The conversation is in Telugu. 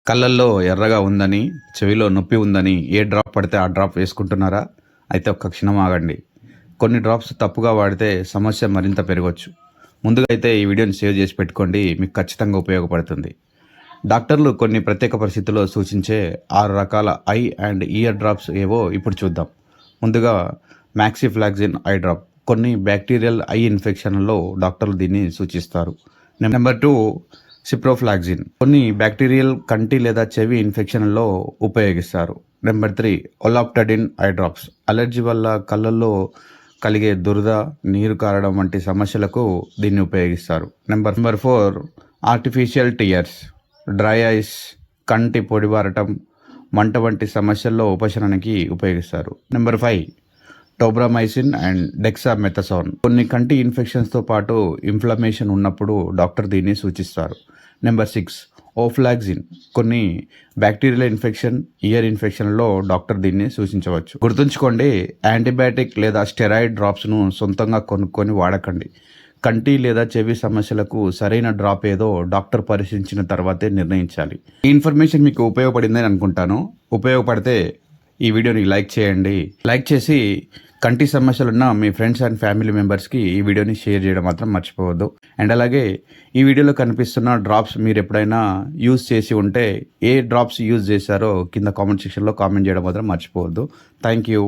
కళ్ళల్లో ఎర్రగా ఉందని, చెవిలో నొప్పి ఉందని ఏ డ్రాప్ పడితే ఆ డ్రాప్ వేసుకుంటున్నారా? అయితే ఒక్క క్షణం ఆగండి. కొన్ని డ్రాప్స్ తప్పుగా వాడితే సమస్య మరింత పెరగొచ్చు. ముందుగా అయితే ఈ వీడియోని సేవ్ చేసి పెట్టుకోండి. మీకు ఖచ్చితంగా ఉపయోగపడుతుంది. డాక్టర్లు కొన్ని ప్రత్యేక పరిస్థితుల్లో సూచించే 6 రకాల ఐ అండ్ ఇయర్ డ్రాప్స్ ఏవో ఇప్పుడు చూద్దాం. ముందుగా మ్యాక్సిఫ్లాక్సిన్ ఐ డ్రాప్. కొన్ని బ్యాక్టీరియల్ ఐ ఇన్ఫెక్షన్లలో డాక్టర్లు దీన్ని సూచిస్తారు. Number 2 ciprofloxacin. కొన్ని బ్యాక్టీరియల్ కంటి లేదా చెవి ఇన్ఫెక్షన్లలో ఉపయోగిస్తారు. Number 3 olopatadine eye drops. Allergy వల్ల కళ్ళల్లో కలిగే దురద, నీరు కారడం వంటి సమస్యలకు దీన్ని ఉపయోగిస్తారు. Number 4 artificial tears, dry ice, కంటి పొడిబారటం, మంట వంటి సమస్యల్లో ఉపశమనానికి ఉపయోగిస్తారు. Number 5 tobramycin and dexamethasone. కొన్ని కంటి ఇన్ఫెక్షన్స్తో పాటు ఇన్ఫ్లమేషన్ ఉన్నప్పుడు డాక్టర్ దీన్ని సూచిస్తారు. నెంబర్ 6 ఓఫ్లాక్సిన్. కొన్ని బ్యాక్టీరియల్ ఇన్ఫెక్షన్, ఇయర్ ఇన్ఫెక్షన్లో డాక్టర్ దీన్ని సూచించవచ్చు. గుర్తుంచుకోండి, యాంటీబయాటిక్ లేదా స్టెరాయిడ్ డ్రాప్స్ను సొంతంగా కొనుక్కొని వాడకండి. కంటి లేదా చెవి సమస్యలకు సరైన డ్రాప్ ఏదో డాక్టర్ పరిశీలించిన తర్వాతే నిర్ణయించాలి. ఈ ఇన్ఫర్మేషన్ మీకు ఉపయోగపడిందని అనుకుంటాను. ఉపయోగపడితే ఈ వీడియోని లైక్ చేయండి. లైక్ చేసి కంటి సమస్యలున్న మీ ఫ్రెండ్స్ అండ్ ఫ్యామిలీ మెంబర్స్కి ఈ వీడియోని షేర్ చేయడం మాత్రం మర్చిపోవద్దు. అండ్ అలాగే ఈ వీడియోలో కనిపిస్తున్న డ్రాప్స్ మీరు ఎప్పుడైనా యూజ్ చేసి ఉంటే ఏ డ్రాప్స్ యూజ్ చేశారో కింద కామెంట్ సెక్షన్లో కామెంట్ చేయడం మాత్రం మర్చిపోవద్దు. Thank you.